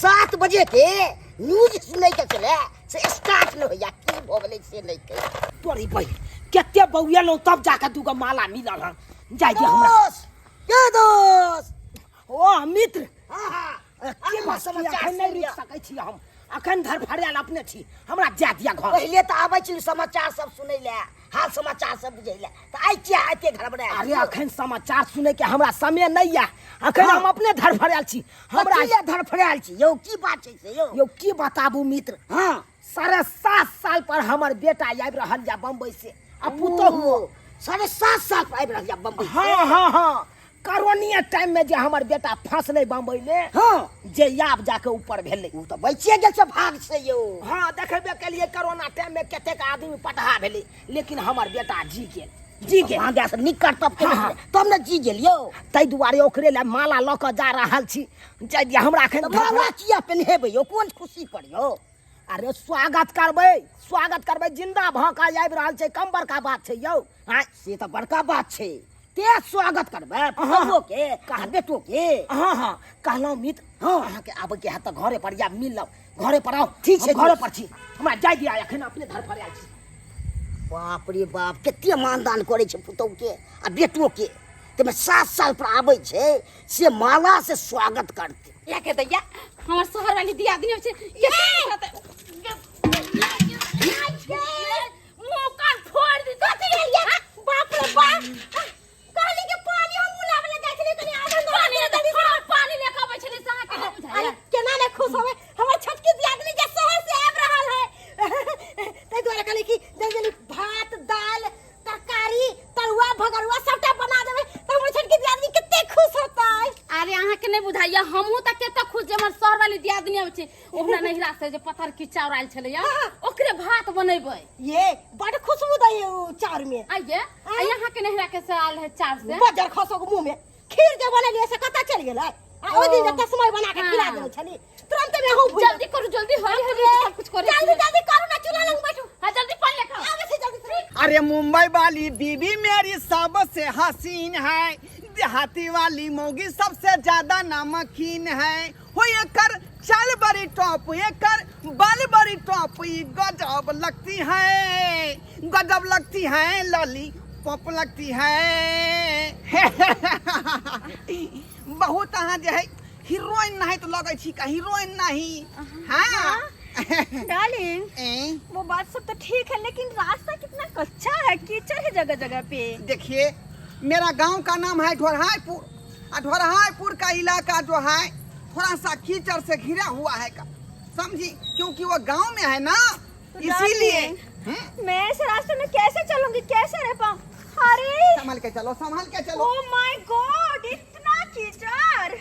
7 बजे के न्यूज सुनै के चले से स्टार्ट न होया की भ गेलै से नहीं कह तोरी भाई केते बौएलो तब जाके दूगो माला मिलल हन जाय दे हमरा के दोस्त ओ मित्र हां के बात समाचार नहीं रुक सकै छी हम अखन धरफड़ियाल अपने छी हमरा जा दिया घर पहले तो आबै छी समाचार सब सुनै ले हाल समाचार सब बुझै ले त आइ क्या आते घर बड़े अरे अखन समाचार सुने के हमरा समय नहीं है अखन हम अपने धरफड़ियाल छी हमरा ये धरफड़ियाल छी यौ की बात छै से यो की बताबू मित्र हां 7.5 साल पर हमर बेटा आबि रहल या बम्बई से आ पुतोहु 7.5 साल पर आबि रहल या बम्बई हां कोरोनिया टाइम में जे हमर बेटा फंसले बम्बई में हां जे याब जाके ऊपर भेले उ त बचिए गेल छै भाग से यौ हां देखबे के लिए कोरोना टाइम में कतेक आदमी पटहा भेले लेकिन हमर बेटा जी गेल भाग्य से निकट तब न जी गेल यौ तै दुआरे ओकरे ले माला ल के जा रहल छी जे हमरा एखन माला किया पहनेबै यौ कोन खुशी पर यौ अरे स्वागत करबै जिंदा भौका आबि रहल छै कम बड़का बात छै यौ हां से त बड़का बात छै ते स्वागत करबै पुतोहु के कहा बेटो के हां कहलौ मित्र हां अहाँ के आबे के है त घरे पर या मिलब घरे पर आओ ठीक छै घरे पर छी हमरा जाय दिया एखन अपने घर पर आइल छी बाप रे बाप कते मानदान करे छै पुतोहु के आ बेटो के तमे 7 साल पर आबै छै से माला से स्वागत करते या के दैया हमर शहर वाली दियादनी छै मुंह कान फोड़ दी कथि या बाप रे बाप कहली के पानी हम बुलावले जाय छले तनी आनंद पानी लेके आबै छले सहा के बुझाया केना ने खुश होवे हमर छटकी दियादनी जे शहर से आब रहल है तै द्वारा कहली कि जल्दी भात दाल तरकारी तरुआ भगरुआ सबटा बना देबै त हमर छटकी दियादनी कते खुश होतै अरे अहाँ के नहीं बुझाइया हमहू त केते खुश जे हमर शहर वाली दियादनी आबै छै ओकरा नहिरा से जे पत्थर की चाउर आइल छले या ओकरे भात बनेबै ये बड़ खुशबू दै चाउर में आइए यहाँ के नहिरा के से आल है चाउर से बजर खसो के मुंह में खीर जे बनेलिए से कता चल गेलै आ ओ दिन जते समय बना के खिला देबै छली तुरंत में हम जल्दी करू जल्दी हरी सब कुछ करू जल्दी करू ना चूल्हा लग बैठो हां जल्दी पानी लेके आओ आवे से जल्दी अरे मुंबई वाली बीवी मेरी सबसे हसीन है देहाती वाली मौगी सबसे ज्यादा नमकीन है हो ये कर चल बड़ी टॉप ये कर बाल बड़ी टॉप गजब लगती है लॉली पॉप लगती है बहुत अहाँ जे है हीरोइन नहीं तो लगे छी का हीरोइन नहीं हाँ डार्लिंग वो बात सब तो ठीक है लेकिन रास्ता कितना कच्चा है कीचड़ है जगह जगह पे देखिए मेरा गांव का नाम है ढोरहाईपुर और ढोरहाईपुर का इलाका जो है थोड़ा सा कीचड़ से घिरा हुआ है का समझी क्योंकि वो गांव में है ना तो इसीलिए मैं इस रास्ते में कैसे चलूंगी कैसे रह पाऊं अरे संभल के चलो ओह माय गॉड इतना कीचड़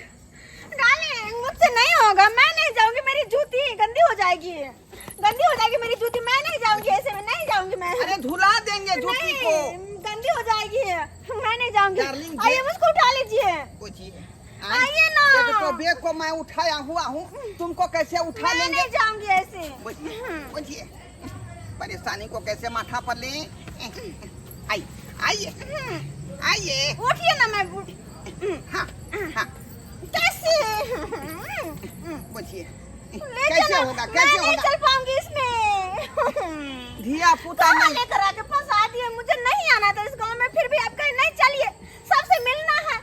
डार्लिंग मुझसे नहीं होगा मैं नहीं जाऊंगी मेरी जूती गंदी हो जाएगी मेरी जूती मैं नहीं जाऊंगी ऐसे में नहीं जाऊंगी मैं अरे धुला देंगे जूती को गंदी हो जाएगी मैं नहीं जाऊंगी डार्लिंग आइए मुझको उठा लीजिए आइए ना तो बेग को मैं उठाया हुआ हूँ तुमको कैसे उठा मैं लेंगे नहीं जाऊंगी ऐसे बुझिए परेशानी को कैसे माथा पर ले आइए उठिए ना मैं हाँ कैसे बुझिए ले कैसे चलो, होगा मैं नहीं चल पाऊंगी इसमें धिया पुता कहाँ नहीं लेकर आके फंसा दिए मुझे नहीं आना था इस गांव में फिर भी आप कहीं नहीं चलिए सबसे मिलना है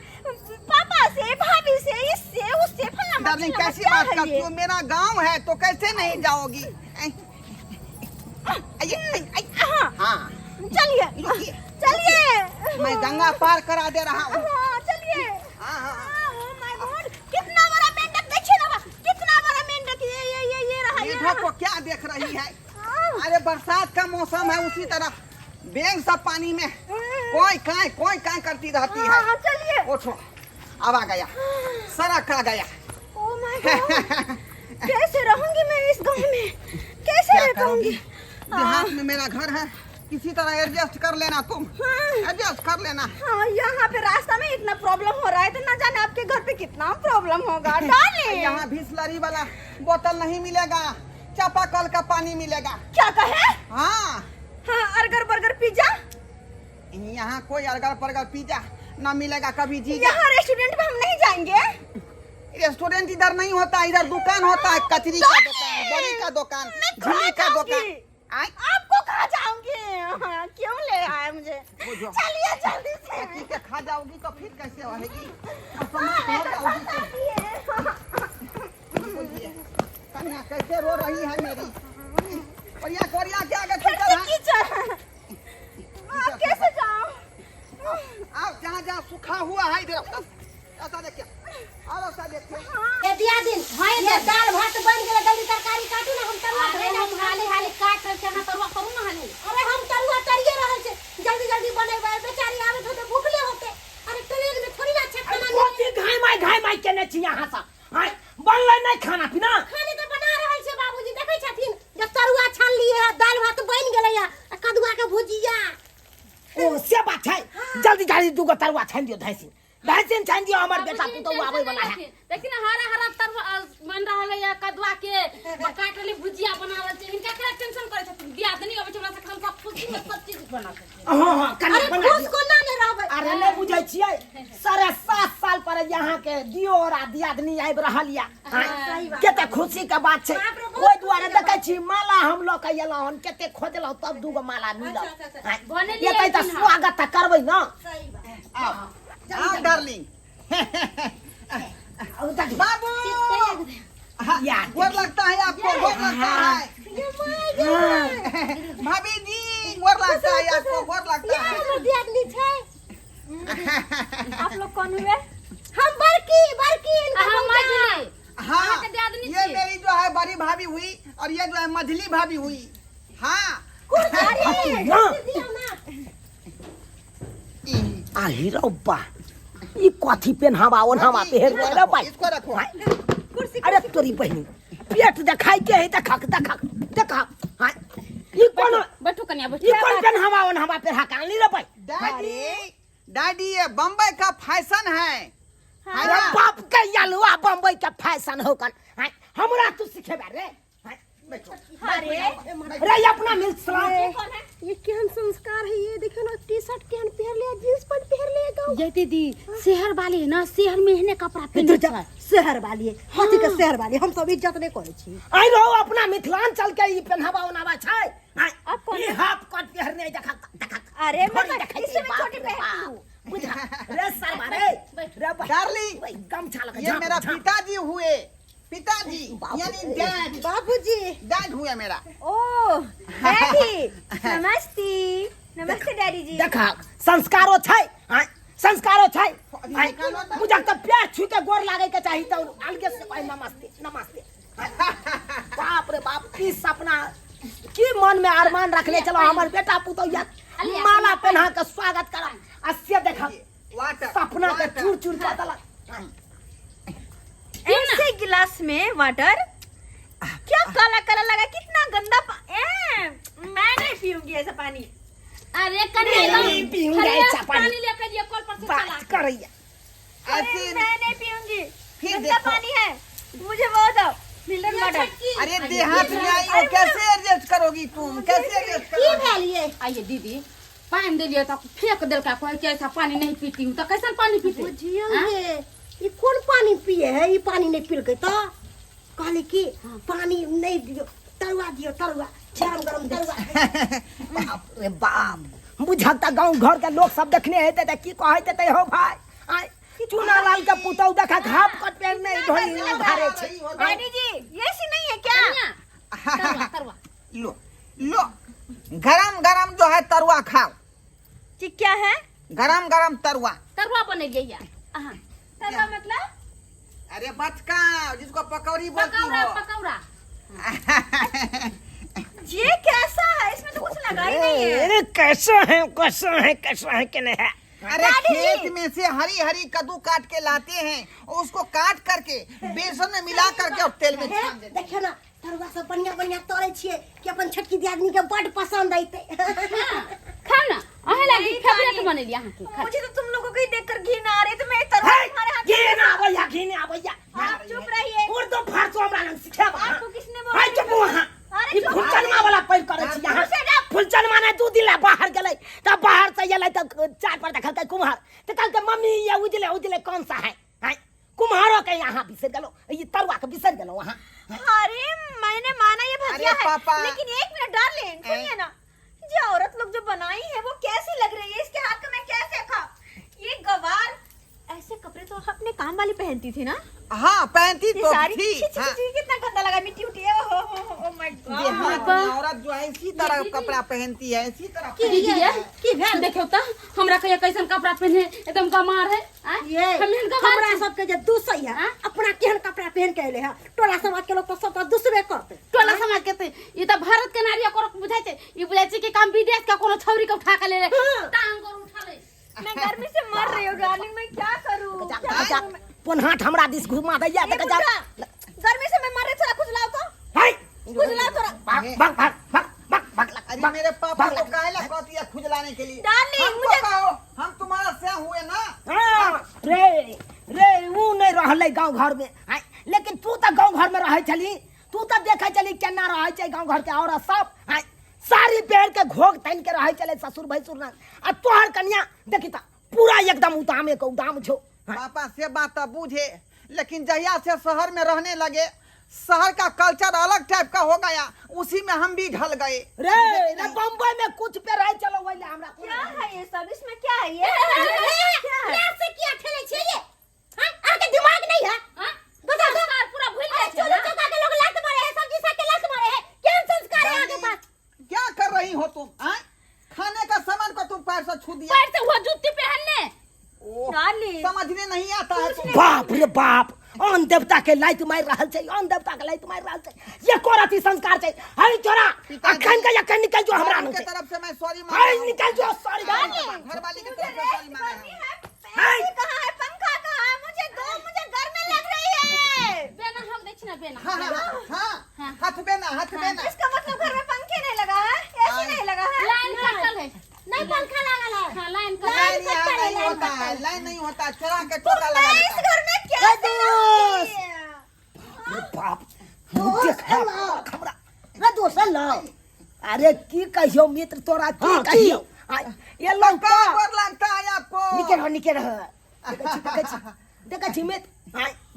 पापा से भाभी से इससे उससे फलाना डार्लिंग कैसी बात करती हो मेरा गांव है तो कैसे नहीं जाओगी हाँ चलिए मैं गंगा पार करा दे रहा हूँ चलिए हाँ ओह माय गॉड कितना बड़ा मेंढक देखिए ना कितना बड़ा मेंढक ये रहा मेढक को क्या देख रही है अरे बरसात का मौसम है उसी तरह बेग सब पानी में कोई काय करती रहती है चलिए उठो अब आ गया सड़क आ गया ओह माय गॉड कैसे रहूंगी मैं इस गांव में कैसे रह पाऊंगी देहात में मेरा घर है किसी तरह एडजस्ट कर लेना तुम एडजस्ट कर लेना हाँ यहाँ पे रास्ता में इतना प्रॉब्लम हो रहा है तो ना जाने आपके घर पे कितना प्रॉब्लम होगा डार्लिंग यहाँ बिस्लरी वाला बोतल नहीं मिलेगा चापाकल का पानी मिलेगा क्या कहे हाँ अर्गर बर्गर पिज्जा यहाँ कोई अर्गर परगर पिज्जा न मिलेगा कभी जी यहाँ रेस्टोरेंट में हम नहीं जाएंगे रेस्टोरेंट इधर नहीं होता, इधर दुकान होता है, कचरी का दुकान, बड़ी का दुकान, झिल्ली का दुकान। आय आपको कहाँ जाऊंगी? हाँ, क्यों ले आए मुझे? बुझो। चलिए जल्दी से। ठीक है, खा जाओगी तो फिर कैसे रहेगी? और समाप्त हो जाओगी तो कन्या कैसे रो रही है मेरी? कोरिया कोरिया क्या अगर टीचर है? कीचड़। आप कैसे जाऊं? आप जहाँ जहाँ सूखा हुआ है इधर ऐसा देखिए, और ऐसा देखिए। ये दिया दिन भाई ये दाल भात बन गेल, जल्दी तरकारी काटू ना, हम तरुआ अरे धरे हम हाले हाले काट रहे थे ना तरुआ करू ना हाले। अरे हम तरुआ तरिए रहे छे, जल्दी जल्दी बनेबे, बेचारी आवे होते भूखले होते। अरे ट्रेन में थोड़ी ना अच्छा खाना मिले। घाई माई केने छी यहाँ सा। हाय बनले नहीं खाना पीना। खाने तो बना रहल छे बाबूजी, देखै छथिन जब तरुआ छान लिए है, दाल भात बन गेलै या, कदुआ के भुजिया। ओ से बात है। जल्दी जल्दी दूगो तरुआ छान दियो धैसिन। धैसिन छान दियो, हमर बेटा पुतौ आवे वाला है। लेकिन हरा हरा तरुआ बन रहल है कदुआ के काटली भुजिया बना रहल छै। इनका क्या टेंशन करे छथिन? बियाह नहीं होवे छै, हमरा से हम सब खुशी में सब चीज बना सकते। हां कने अरे बना खुश को ना ने रहबै। अरे नहीं बुझै छियै, 7.5 साल पर यहाँ के दियोर आ दियादनी आबि रहल या। कते खुशी के बात छै। ओइ दुआरे देखै छी माला हम लऽ के एलहुँ हन, कते खोजलहुँ तब दूगो माला मिलल। बने ये त स्वागत त करबै न। सही बात। आओ आओ डार्लिंग। बाबू गोर लगता है आपको, गोर लगता है भाभी जी, गोर लगता है आपको, गोर लगता है। हमर दियादनी छै। आप लोग कौन हुए? हम बड़की इनका हम भौजा। मजली हाँ अहाँ के दियादनी ये छी। मेरी जो है बड़ी भाभी हुई और ये जो है मझली भाभी हुई। हाँ अरे दिया ना। आ हीरो बा ई कथी पेनहावा ओनहावा पेहर रे भाई। इसको रखो। अरे तोरी बहिनी पेट देखाई के है, देखक देखक देखक। हां ई कोन बैठो कन्या ई बैठो। कोन पेनहावा ओनहावा पेरहा काली रे भाई। डैडी डैडी ये बम्बई का फैशन है। अरे बाप के यलवा बम्बई के फैशन हो कन। हां हमरा तू सिखेबा रे। हां बैठो। अरे रे अपना मिल सलाम। ये केहन संस्कार है, ये देखो ना, टी शर्ट केहन पहन लिया, जींस पैंट पहन लिया गाँव। ये दीदी शहर वाली है ना, शहर में इहने कपड़ा पहने छै। शहर वाली है, हाथी के शहर वाली, हम सब इज्जत नहीं करे छी। आई रहो अपना मिथिलांचल के ई पेनहावा ओनहावा छै। हां अब कौन ई हाफ कट पहरने देखक देखक। अरे मैं थोड़ी देखै इससे छै, मैं बाप छोटी रे पहनती बाप। हूँ। बुझा रे सरवा रे रे भाई। डार्लिंग गमछा लगा ये मेरा पिताजी हुए, पिताजी यानी डैड, बाबूजी डैड हुए मेरा। ओह डैडी, नमस्ते नमस्ते डैडी जी। देखा संस्कारो छै। हां संस्कारो छै। मुझे तो पैर छू के गोर लागे के चाहिए तो अलगे से भाई नमस्ते नमस्ते। बाप रे बाप ई सपना की मन में अरमान रखले चलो हमर बेटा पुतौ या माला पहना के स्वागत करा। अस्य देखा वाटर सपना के चूर चूर कर दला। ऐसे गिलास में वाटर क्या काला काला लगा, कितना गंदा मैं नहीं पीऊंगी ऐसा पानी। अरे कन्या नहीं पीऊंगा अरे ऐसा पानी। पानी लेकर ये कॉल पर से चला। बात करैया अरे ऐसे मैं नहीं पीऊंगी, फिर गंदा देखो। पानी है, मुझे वो दो मिनरल वाटर। अरे देहात में आई हो, कैसे एडजस्ट करोगी तुम, कैसे एडजस्ट की करोगी? भेल ये? आइए दीदी पानी दे दिया तो फेंक दिल का कोई ऐसा पानी नहीं पीती हूँ तो कैसा पानी पीते? बुझियो हाँ? ये कौन पानी पिए है? ये पानी नहीं पील गई तो कहले कि पानी नहीं दियो, तरुआ दियो, तरुआ गरम गरम तरुआ। बाप रे बाप बुझता गांव घर के लोग सब देखने हेते त की कहते ते हो भाई। आय चुना लाल के पुतौ देखा घाप कट पे नहीं ढोली धारे छै। डैडी जी ये सी नहीं है क्या? तरुआ तरुआ लो लो गरम गरम जो है तरुआ खाओ, जी क्या है? गरम गरम तरुआ। तरुआ बने गई है। तरुआ मतलब? अरे बचका जिसको पकौड़ी बोलती पकौड़ा हो। पकौड़ा ये कैसा है? इसमें तो कुछ लगा ही नहीं है। अरे कैसा है कि नहीं है। अरे खेत में से हरी हरी कद्दू काट के लाते हैं और उसको काट करके बेसन में मिला करके और तेल में छान देते हैं। देखियो ना तरुआ सब बढ़िया बढ़िया तोड़े छिए कि अपन छोटकी दियादनी के बड़ पसंद आइते। खा ना अहे लगी फेवरेट बने लिया हां के खा। मुझे तो तुम लोगों को ही देखकर घिन आ रही, तो मैं तरुआ तुम्हारे हाथ घी ना भैया घी ना भैया। आप चुप रहिए। उर्दू फारसो हमरा लंग सिखाबा। आपको किसने बोला? हाय चुप वहां। अरे ई चुप फुलचनमा वाला पैर करे छी यहां। फुलचनमा ने 2 दिन ला बाहर गेलै त बाहर से एलै त चार पर देखल के कुम्हार त कल के मम्मी ये उजले उजले कौन सा है? हाय कुम्हारों के यहाँ भी से चलो वहाँ। अरे मैंने माना ये भजिया अरे है, पापा। लेकिन एक मिनट डार्लिंग सुनिए ना, ये औरत लोग जो बनाई है वो कैसी लग रही है, इसके हाथ का मैं कैसे खाऊं? ये गवार ऐसे कपड़े तो अपने काम वाली पहनती थी ना, हाँ पहनती ये तो सारी थी। छी, हाँ। कितना गंदा लगा, मिट्टी उठी है। ओह माय देहात गॉड। में औरत जो है इसी तरह कपड़ा पहनती है, इसी तरह की भेल देखो त हमरा के कैसन कपड़ा पहने एकदम गमार है ये हम गमार हमरा सबके जे दूसई है अपना केहन कपड़ा पहन के अइले है, टोला समाज के लोग तो सब दूसरे करते। टोला समाज के ते ये त भारत के नारी को बुझाइ छै, ई बुझाइ छै कि काम विदेश का कोनो छौरी के उठा के ले टांग और उठा ले। मैं गर्मी से मर रही हूँ डार्लिंग, मैं क्या करूँ? जा पुनः हमरा दिस घुमा दैया ये देख जा। बुढ़ा, गर्मी से मैं मर रही, थोड़ा कुछ लाओ तो, हाय कुछ लाओ थोड़ा। भाग भाग भाग भाग भाग भाग अरे भाग मेरे पापा को काहेला कहती है खुजलाने के लिए? डार्लिंग, हमको मुझे- कहो, हम तुम्हारा से हुए ना। हाँ, रे रे वो नहीं रहले गांव घर में। हाय लेकिन तू तो गांव घर में रहे छली, तू तो देखे चली केना रहे छै गांव घर के औरत सब। हाय सारी पेड़ के घोग तन के रहे चले ससुर भैसुर ना, आ तोहर कन्या देखी ता पूरा एकदम उतामे के उदाम छो। पापा से बात तो बूझे, लेकिन जहिया से शहर में रहने लगे, शहर का कल्चर अलग टाइप का हो गया, उसी में हम भी ढल गए। रे बम्बई में कुछ पे रहे चलो वही हमरा क्या है ये सब, इसमें क्या है ये? क्या है? से क्या खेले छे ये? हां आके दिमाग नहीं है? हां बता दो संस्कार पूरा भूल गए चलो चौका के लोग लात मारे हैं, सब्जी साग के लात मारे हैं, क्या संस्कार है आगे पास? क्या कर रही हो तुम? खाने का सामान को तुम पैर से छू दिया। पैर से वो जूती पहनने ओह, डार्लिंग। समझने नहीं आता है तुम। बाप रे बाप अन देवता के लाइत मार रहल छै, अन देवता के लाइत मार रहल छै, ये कोराती संस्कार छै। हई तोरा अखन के यखन निकल जो हमरा न के छै। तरफ से मैं सॉरी मांग हई रहा हूं। निकल जो सॉरी घर वाली की तरफ से सॉरी मांग रहा हूं। पैसे कहाँ है, पंखा कहाँ है? मुझे दो, मुझे गर्मी लग रही है। बेना हम देख ना बेना हाँ, हाथ बेना, हाथ बेना। इसका मतलब घर में पंखे नहीं लगा है, एसी नहीं लगा है। लाइन कटल है, नहीं पंखा लागल है। हां लाइन लाइन कटल यहाँ नहीं होता है, लाइन नहीं होता, चला के टोका लगा मैं इस देता है। घर में क्या करूंगी? रे बाप देख हमरा रे दोस्त लो। अरे की कहियो मित्र तोरा की कहियो ये लोग तो कहाँ पर लगता है आपको? निके रह देख छी मित्र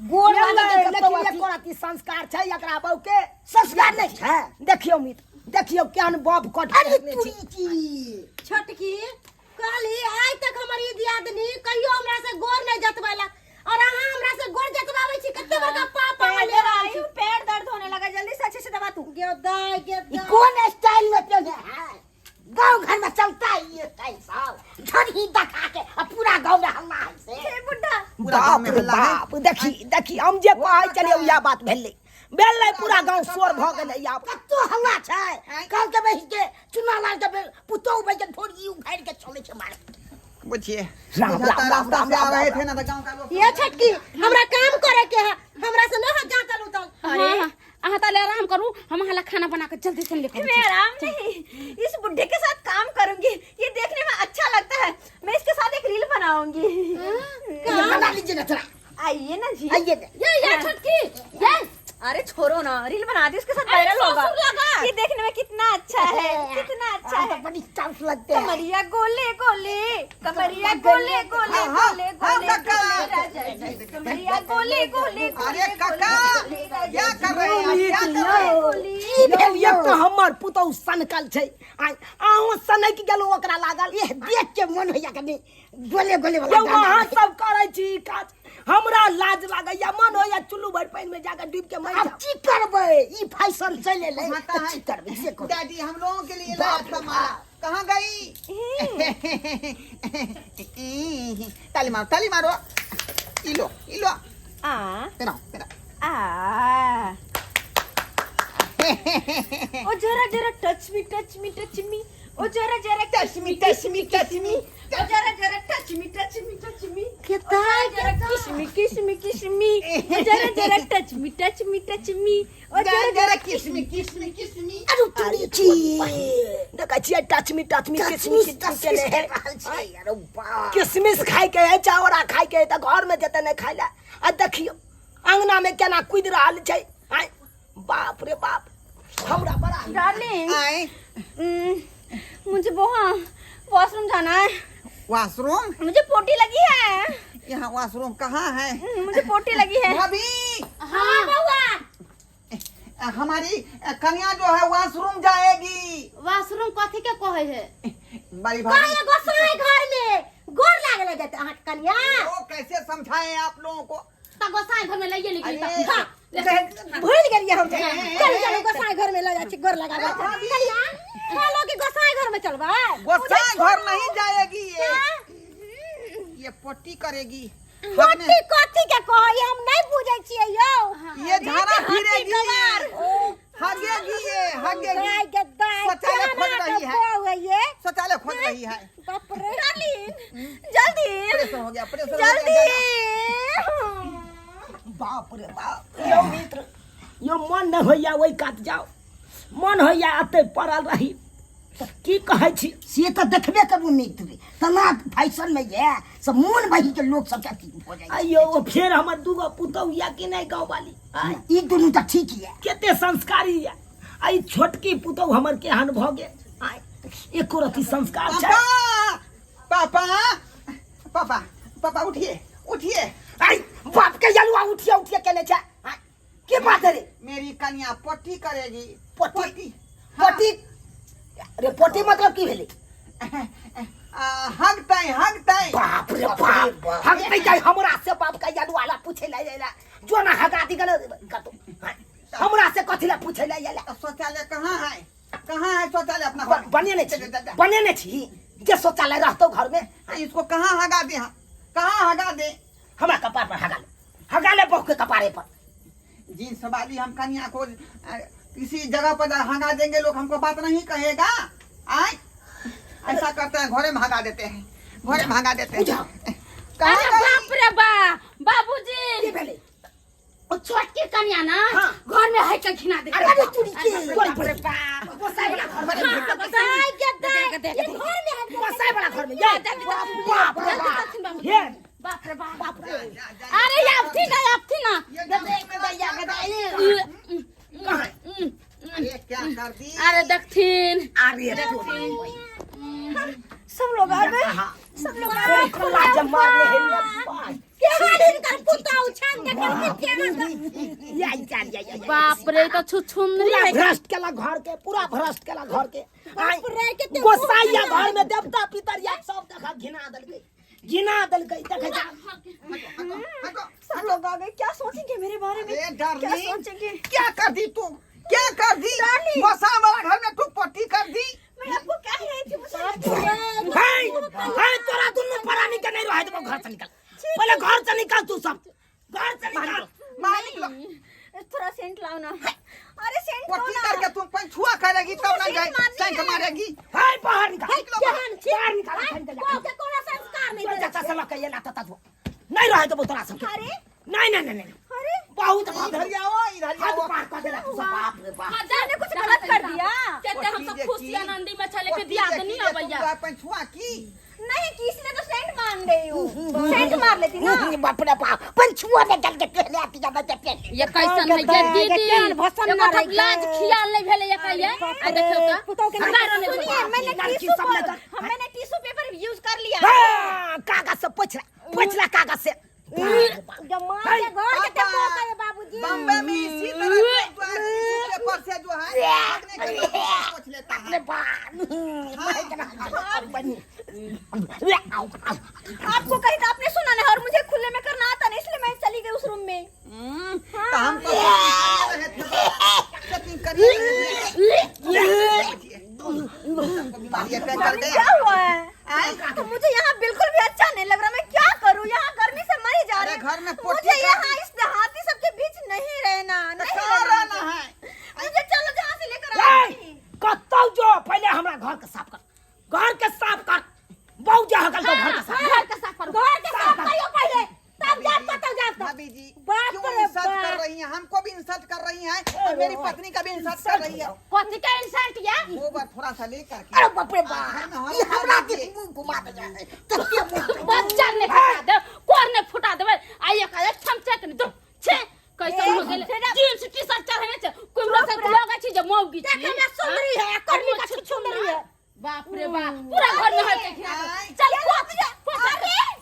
गोर लागे के लेकिन ये कोराती संस्कार छै, एकरा बहु के संस्कार नहीं छै। देखियो मित्र देखियो केहन बाप कट छोटकी कहली आज तक हमारी दियादनी कहियो हमरा से गोर नहीं जतवाला, और अहाँ हमरा से गोर जतवावे छी। कते बड़का पापा पैर ले आई दबाई, पैर दर्द होने लगा, जल्दी से अच्छे से दबा तू। गेदा कौन स्टाइल में पहने है? गांव घर में चलता है ये स्टाइल सब, झड़ी दिखा के अब पूरा गांव में हल्ला है से। हे बुढ़ा, पूरा गाँव बाप में रे हल्ला है। बाप देखी हम जे कहै चलिए या बात भेलै पूरा गांव शोर भ गेलै। या कतो हल्ला छै, कल के बहि के चुना लाल के पुतौ बहि के थोड़ी उखाड़ के चले छै मार। बुझिए राम, बुझाता है राम, रास्ता राम, से आ राम, रहे राम, थे ना तो गाँव का लोग। ये छोटकी हमरा काम करे के है, हमरा से न जातल उतल। अरे अहाँ ताले आराम करू, हम हला खाना बना के जल्दी से लेकर मैं आराम नहीं, इस बुढ़े के साथ काम करूंगी, ये देखने में अच्छा लगता है। मैं इसके साथ एक रील बनाऊंगी। ये बना लीजिए ना चला आइए ना जी। आइए ये छोटकी ये अरे छोड़ो ना, रील बना दी, उसके साथ वायरल होगा। ससुर लगा। ये देखने में कितना अच्छा है, कितना अच्छा तो है। बड़ी चांस लगते हैं। कमरिया गोले गोले, कमरिया गोले गोले हाँ, गोले हाँ, गोले काका। गोले राजा जी। कमरिया गोले गोले गोले अरे काका गोले राजा क्या जी। कर रहे हैं? क्या कर रहे हैं? गोली। ई भेल ये तो हमर पुतौ सनकल छै। आहो सनक गेलो ओकरा लागल ये देख के मन होइया कनी गोले गोले वाला वहां सब करै छी काज, हमरा लाज लागैया, मन होइया चुल्लू भर पानी में जाकर डूब के मर जाओ। अब की करबै, ई फैशन चले ले खाता की है। करबै से करो। डैडी हम लोगों के लिए लाया था माला, कहाँ गई? ताली मारो। इलो आ तेरा आ ओ जरा टच मी ओ जरा टच मी ओ जरा टच मी कितना जरा किस मी ओ जरा टच मी ओ जरा किस मी। अरे तुरी छी देखा छी टच मी किसमिस चले है। अरे वाह किसमिस खाई के है, चावड़ा खाई के है त घर में जते नहीं खाइला। आ देखियो अंगना में केना कूद रहल छै। आय बाप रे बाप हमरा बड़ा डार्लिंग, आए मुझे वॉशरूम जाना है। वॉशरूम? मुझे पोटी लगी है। यहाँ वॉशरूम कहाँ है? मुझे पोटी लगी है। भाभी हां बउआ हमारी कन्या जो है वॉशरूम जाएगी। वॉशरूम कथी के कहे है? बड़ी का भाभी ये गोसाई घर में गोर लागले जाते हट कन्या। वो कैसे समझाएं आप लोगों को? त गोसाई घर में लइए लिखी अरे, त भूल गेलिए हम चल चल गोसाई घर में ले जा छी गोर लगा जा कन्या। चलो कि गोसाई घर में चलबा। गोसाई घर नहीं जाएगी ये पट्टी करेगी। कथी कथी के कहई हम नहीं बुझै छियै यौ। ये झाड़ा फिरेगी, हगेगी, ये हगेगी। गाय के दाई शौचालय खोज रही है। ये शौचालय खोज रही है। बाप रे डार्लिंग जल्दी प्रेशर हो गया, प्रेशर हो जल्दी। गया। बाप रे बाप यो मित्र यो मन न होइया वही काट जाओ मन होइया अते पड़ल रही तो की कहै छी से तो देखबे करू मित्र तना फैशन में ये सब मोन बही के लोग सब अथी हो जाए। अयो फिर हमर दूगो पुतौ या कि नहीं गाँव वाली आय ई दुनू तो ठीक है। केते संस्कारी या आई छोटकी पुतौ हमर केहन भ गेल आय एको रति संस्कार छै। पापा पापा पापा उठिए उठिए। आई बाप के जलवा उठिए उठिए केने छै आय के बात है रे मेरी कन्या पट्टी करेगी। पोटी पोटी अरे पोटी मतलब की भेलै? हगतै हगतै। बाप रे बाप हम नहीं जाए हमरा से बाप का याद वाला पूछे ले जाइला जो ना हगा दी गलो कतो हमरा से कथि ला पूछे ले जाइला। शौचालय कहाँ है शौचालय अपना घर? बने ने छी जे शौचालय रहतो घर में इसको कहाँ हगा दे? कहाँ हगा दे? हमरा कपार पर हगा ले बहु के कपारे पर। जींस वाली हम कन्या को किसी जगह पर हगा देंगे लोग हमको बात नहीं कहेगा। आय ऐसा करते हैं घरे में हगा देते हैं घरे में हगा देते हैं। अरे बाप रे बाबूजी की भेलै? ओ छोटकी कन्या ना हाँ। घर में है के खिना दे। अरे तू की बाप रे बाप गोसाई वाला घर में गोसाई के दाई ये घर में है। गोसाई वाला घर में ये बाप रे बाप ये बाप रे बाप अरे अब थी ना ये क्या कर दी? अरे दक्षिण अरे सब लोग आ गए सब लोग आ गए। कोला जमा ले हेल के वाली कर पुता उछाल के के या या बाप रे तो छुछुंदरी पूरा है। भ्रष्ट केला घर के पूरा भ्रष्ट केला घर के बाप रे कितने गोसाइया घर में देवता पितरिया सब देखा घिना दलकै देखे जा सब लोग आ गए। क्या सोचेंगे मेरे बारे में? अरे क्या डार्लिंग सोचेंगे? क्या कर दी तू? क्या कर दी? डार्लिंग। गोसाई वाला घर में तू पट्टी कर दी। मैं आपको कह रही थी मुझे हाय तोरा दुनु परानी के नहीं रहे तो घर से निकल पहले घर से निकल तू सब घर से निकल मालिक लोग थोड़ा सेंट लाओ ना। अरे सेंट लो पट्टी ना। करके तुम पंछुआ करेगी तब ना जाए सेंट मारेगी। हाय बाहर निकल जहान छी बाहर निकल को के कोना संस्कार नहीं नहीं जाता सला के ये लाता तू नहीं रहे तो तोरा सब अरे नहीं अरे बहुत इधर आओ इधर हाथ आओ। पार कर देला तू सब बाप रे बाप मैंने कुछ गलत कर दिया? कहते हम सब खुशी आनंदी में चले के दिया नहीं हो भैया। पंछुआ की नहीं किसी ने तो सेंट मांग रही हूँ। सेंट मार लेती ना। बाप रे बाप पंछुआ में चल के पहले आती जा बच्चा पहले ये कैसन है ये दीदी केहन भसन एगो ना ठक रही लाज है। खियाल नहीं भेले ये कहिए आ देखियो पुतौ के तो हमारो ने सुनिए मैंने लड़की टिश्यू सब लेकर मैंने टिश्यू पेपर यूज कर लिया। हां कागज से पोछला कागज से जमा के घर के टेपो के बाबूजी बम्बे में इसी तरह पेपर से जो है भागने के लिए पोंछ लेता है। आपको कहीं तो आपने सुना नहीं और मुझे खुले में करना आता नहीं इसलिए मैं चली गई उस रूम में। तो हम तो सेटिंग करिए क्या हुआ है? तो मुझे यहाँ बिल्कुल भी अच्छा नहीं लग रहा। मैं क्या करूँ? यहाँ गर्मी से मर ही जा रही अरे घर में हूँ। पोटी मुझे यहाँ इस देहाती सबके बीच नहीं रहना नहीं रहना है। मुझे चलो जहाँ से लेकर आई। कतौ जो पहले हमरा घर के साफ कर बहुत जा हकल तो घर के साफ कर घर के साफ करियो पहले तब जा पता जा भाभी जी बाप क्यों रे इंसल्ट बाप। कर रही हैं? हमको भी इंसल्ट कर रही हैं और मेरी पत्नी का भी इंसल्ट कर रही है। कथी का इंसल्ट या वो बार थोड़ा सा लेकर अरे के बाप रे घर में बाप हम ये हमरा कर के दिए। मुंह घुमा दे जाए तो के मुंह बच्चा ने फटा दे कोर ने फटा देबे आइए का छमचे के दो छे कैसन हो गेल जींस टी-शर्ट चढ़ने से कोई रोसे लगा छी जे मौगी छी देखे में सुंदरी है कर्मी का सुंदरी है। बाप रे बाप पूरा घर में है के खिला दो। चल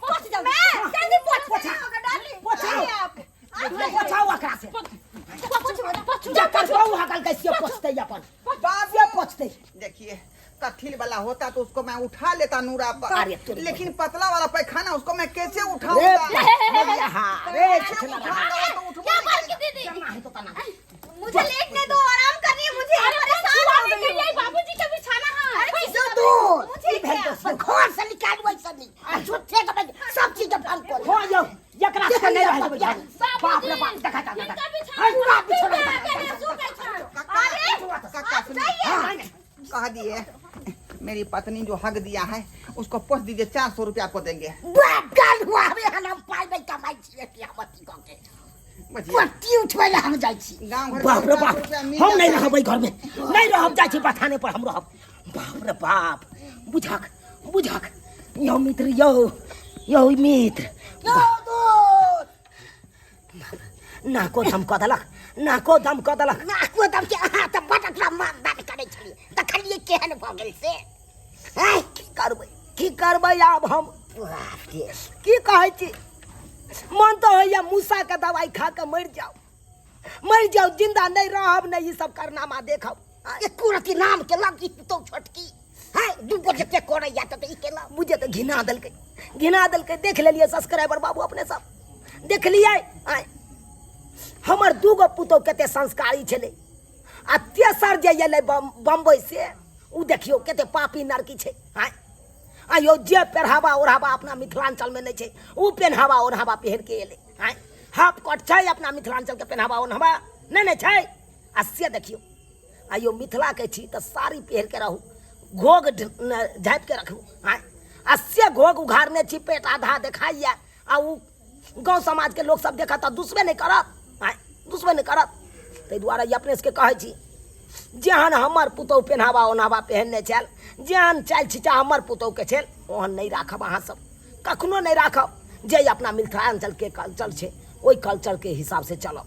पोछ जा मैं जल्दी पोछ डाली पोछा आप पोछा हुआ करा से पोछ जा कर बहु हकल कैसे पहुंचते अपन बाप ये पहुंचते देखिए कठिल वाला होता तो उसको मैं उठा लेता नूरा अरे पर, तेरी लेकिन पतला वाला पैखाना उसको मैं कैसे रे उठाऊंगा? रे छला क्या बात की दीदी मुझे लेटने दो, आराम करनी है मुझे, परेशान हो गई हूँ। बाबूजी का बिछाना है अरे जो दूर मुझे क्या घर से निकाल वैसा नहीं झूठे का सब चीज बंद कर हो यो एकरा से नहीं रह बाप रे बाप देखा था इनका पूरा बिछाना बिछड़ा काका सुनिए, कह दिए मेरी पत्नी जो हक दिया है उसको पोस्ट दीजिए, 400 रुपया आपको देंगे। बाप गाल हुआ हमें हम पाई नहीं कमाई छिए कि हम अथी क के बचिए, पट्टी उठवेला हम जाई छी गाँव घर बाप रे में बाप 400 रुपया मिल हम नहीं जाता है। रहबै घर में नहीं रहब जाइ छी बथाने पर हम रहब बाप रे बाप बुझक बुझक यो मित्र यो मित्र यो दूर नाको दम क देलक नाको दम क देलक नाको दम के हां त बटकला मार बात करे छी त खलिए केहन भ गेल से हैं की करबै आब हम बाप रे की कहै छी मन तो होइया मूसा के दवाई खा के मर जाओ जिंदा नहीं रहब नहीं ई सब करनामा देखब एक कुरती नाम के लगी तो छोटकी है दुगो जे करे या त ई केला मुझे तो घिना दलकै देख लेलिए सब्सक्राइबर बाबू अपने सब देख लिए आय हमर दूगो पुतौ कते संस्कारी छले आ तेसर जे एलै बम्बई से उ देखियो कते पापी नरकी छै आय आयो जे पहरावा ओढ़ावा अपना मिथिलांचल में नहीं छै उ पहनावा ओढ़ावा पहन के एले आय हाफ कट छै अपना मिथिलांचल के पहनावा ओढ़ावा नहीं छै आ से देखियो आयो मिथिला के छी त साड़ी पहन के रहू घोग झाँप के रखू आय आ से घोग उघारने छी पेट आधा देखाइया आ उ गाँव समाज के लोग सब देखा तो दुश्मन नहीं करत आय दुश्मन नहीं करत ताहि दुआरे ई अपने सबके कहै छी जेहन हमर पुतौ पहनावा ओढ़ावा पहनने छल जेहन चाल छिचा हमर पुतौ के छल ओहन नहीं राखब अहाँ सब कखनो नहीं राखब जे अपना मिथिलांचल के कल्चर छै ओहि कल्चर के हिसाब से चलब